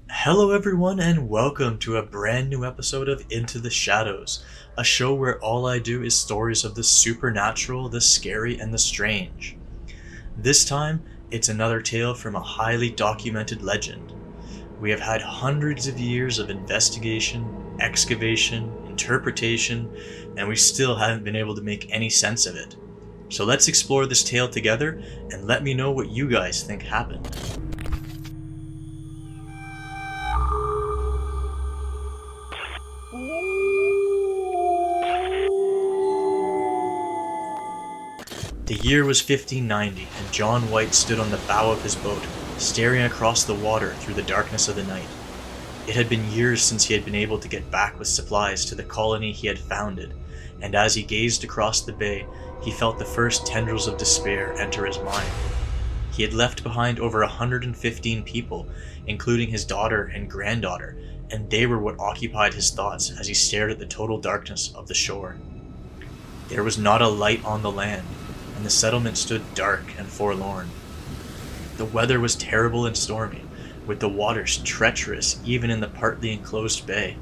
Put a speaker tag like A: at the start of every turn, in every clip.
A: Hello, everyone, and welcome to a brand new episode of Into the Shadows, a show where all I do is stories of the supernatural, the scary, and the strange. This time, it's another tale from a highly documented legend. We have had hundreds of years of investigation, excavation, interpretation, and we still haven't been able to make any sense of it. So let's explore this tale together and let me know what you guys think happened. The year was 1590, and John White stood on the bow of his boat, staring across the water through the darkness of the night. It had been years since he had been able to get back with supplies to the colony he had founded, and as he gazed across the bay, he felt the first tendrils of despair enter his mind. He had left behind over 115 people, including his daughter and granddaughter, and they were what occupied his thoughts as he stared at the total darkness of the shore. There was not a light on the land, and the settlement stood dark and forlorn. The weather was terrible and stormy, with the waters treacherous even in the partly enclosed bay.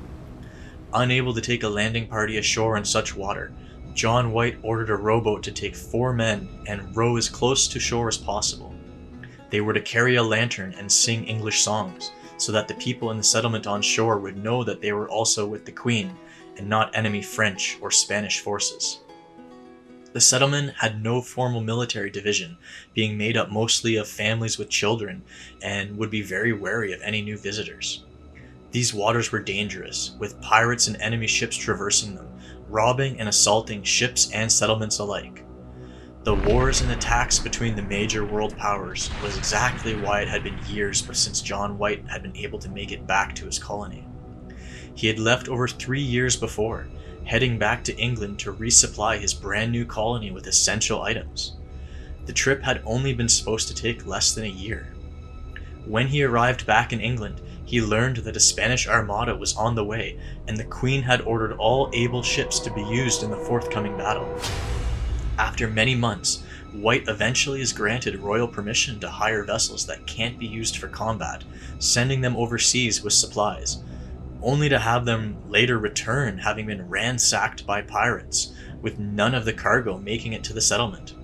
A: Unable to take a landing party ashore in such water, John White ordered a rowboat to take 4 men and row as close to shore as possible. They were to carry a lantern and sing English songs, so that the people in the settlement on shore would know that they were also with the Queen, and not enemy French or Spanish forces. The settlement had no formal military division, being made up mostly of families with children, and would be very wary of any new visitors. These waters were dangerous, with pirates and enemy ships traversing them, robbing and assaulting ships and settlements alike. The wars and attacks between the major world powers was exactly why it had been years since John White had been able to make it back to his colony. He had left over 3 years before, heading back to England to resupply his brand new colony with essential items. The trip had only been supposed to take less than a year. When he arrived back in England, he learned that a Spanish armada was on the way, and the Queen had ordered all able ships to be used in the forthcoming battle. After many months, White eventually is granted royal permission to hire vessels that can't be used for combat, sending them overseas with supplies, only to have them later return having been ransacked by pirates, with none of the cargo making it to the settlement.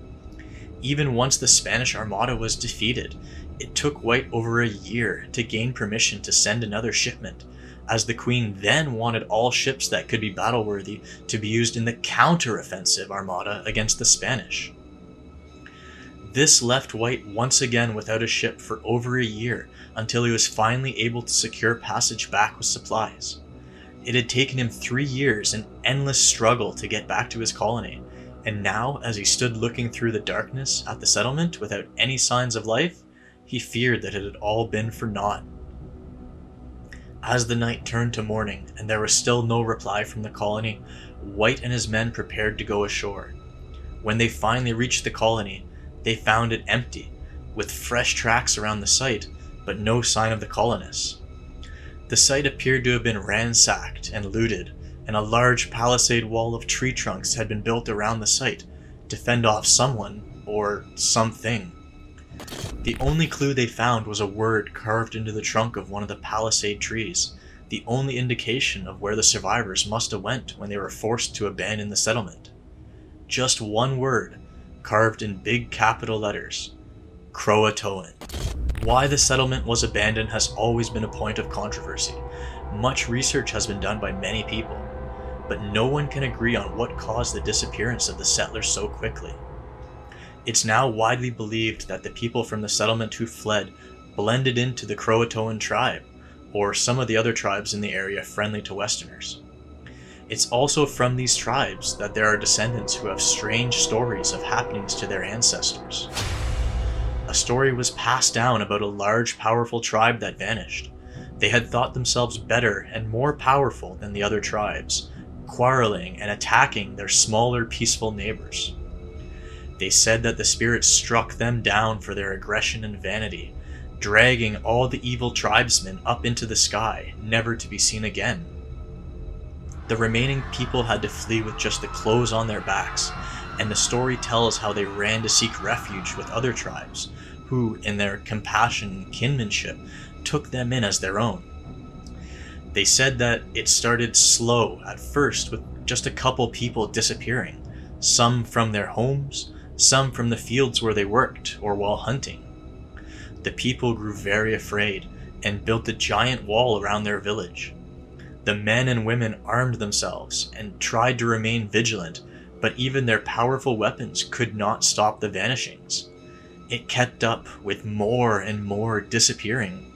A: Even once the Spanish Armada was defeated, it took White over a year to gain permission to send another shipment, as the Queen then wanted all ships that could be battle-worthy to be used in the counter-offensive Armada against the Spanish. This left White once again without a ship for over a year, until he was finally able to secure passage back with supplies. It had taken him 3 years and endless struggle to get back to his colony, and now, as he stood looking through the darkness at the settlement without any signs of life, he feared that it had all been for naught. As the night turned to morning and there was still no reply from the colony, White and his men prepared to go ashore. When they finally reached the colony, they found it empty, with fresh tracks around the site, but no sign of the colonists. The site appeared to have been ransacked and looted, and a large palisade wall of tree trunks had been built around the site to fend off someone or something. The only clue they found was a word carved into the trunk of one of the palisade trees, the only indication of where the survivors must have went when they were forced to abandon the settlement. Just one word, carved in big capital letters: Croatoan. Why the settlement was abandoned has always been a point of controversy. Much research has been done by many people, but no one can agree on what caused the disappearance of the settlers so quickly. It's now widely believed that the people from the settlement who fled blended into the Croatoan tribe, or some of the other tribes in the area friendly to Westerners. It's also from these tribes that there are descendants who have strange stories of happenings to their ancestors. A story was passed down about a large, powerful tribe that vanished. They had thought themselves better and more powerful than the other tribes, quarreling and attacking their smaller, peaceful neighbors. They said that the spirits struck them down for their aggression and vanity, dragging all the evil tribesmen up into the sky, never to be seen again. The remaining people had to flee with just the clothes on their backs, and the story tells how they ran to seek refuge with other tribes, who, in their compassion and kinship, took them in as their own. They said that it started slow at first with just a couple people disappearing, some from their homes, some from the fields where they worked or while hunting. The people grew very afraid and built a giant wall around their village. The men and women armed themselves and tried to remain vigilant, but even their powerful weapons could not stop the vanishings. It kept up with more and more disappearing.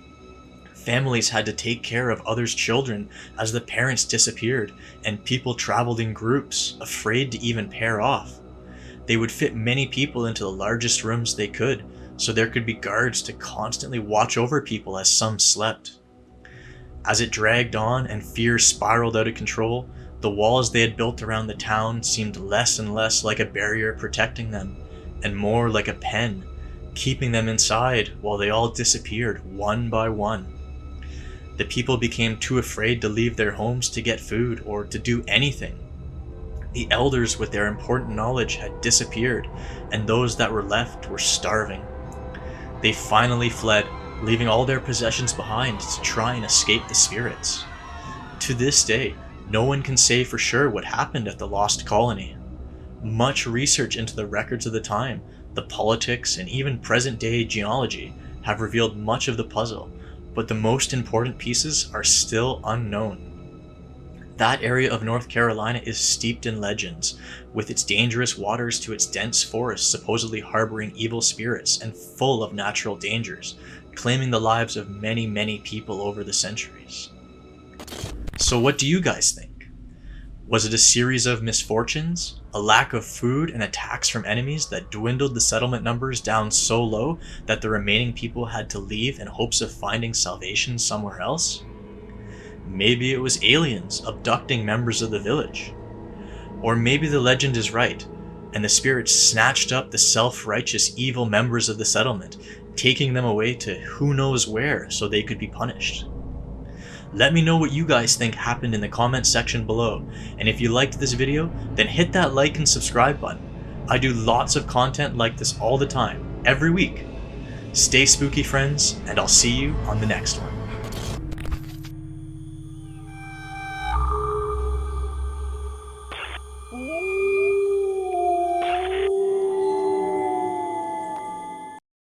A: Families had to take care of others' children as the parents disappeared, and people traveled in groups, afraid to even pair off. They would fit many people into the largest rooms they could, so there could be guards to constantly watch over people as some slept. As it dragged on and fear spiraled out of control, the walls they had built around the town seemed less and less like a barrier protecting them, and more like a pen, keeping them inside while they all disappeared one by one. The people became too afraid to leave their homes to get food or to do anything. The elders with their important knowledge had disappeared, and those that were left were starving. They finally fled, leaving all their possessions behind to try and escape the spirits. To this day, no one can say for sure what happened at the lost colony. Much research into the records of the time, the politics, and even present-day genealogy have revealed much of the puzzle, but the most important pieces are still unknown. That area of North Carolina is steeped in legends, with its dangerous waters to its dense forests supposedly harboring evil spirits and full of natural dangers, claiming the lives of many, many people over the centuries. So what do you guys think? Was it a series of misfortunes, a lack of food, and attacks from enemies that dwindled the settlement numbers down so low that the remaining people had to leave in hopes of finding salvation somewhere else? Maybe it was aliens abducting members of the village. Or maybe the legend is right, and the spirits snatched up the self-righteous evil members of the settlement, taking them away to who knows where so they could be punished. Let me know what you guys think happened in the comment section below, and if you liked this video, then hit that like and subscribe button. I do lots of content like this all the time, every week. Stay spooky, friends, and I'll see you on the next one.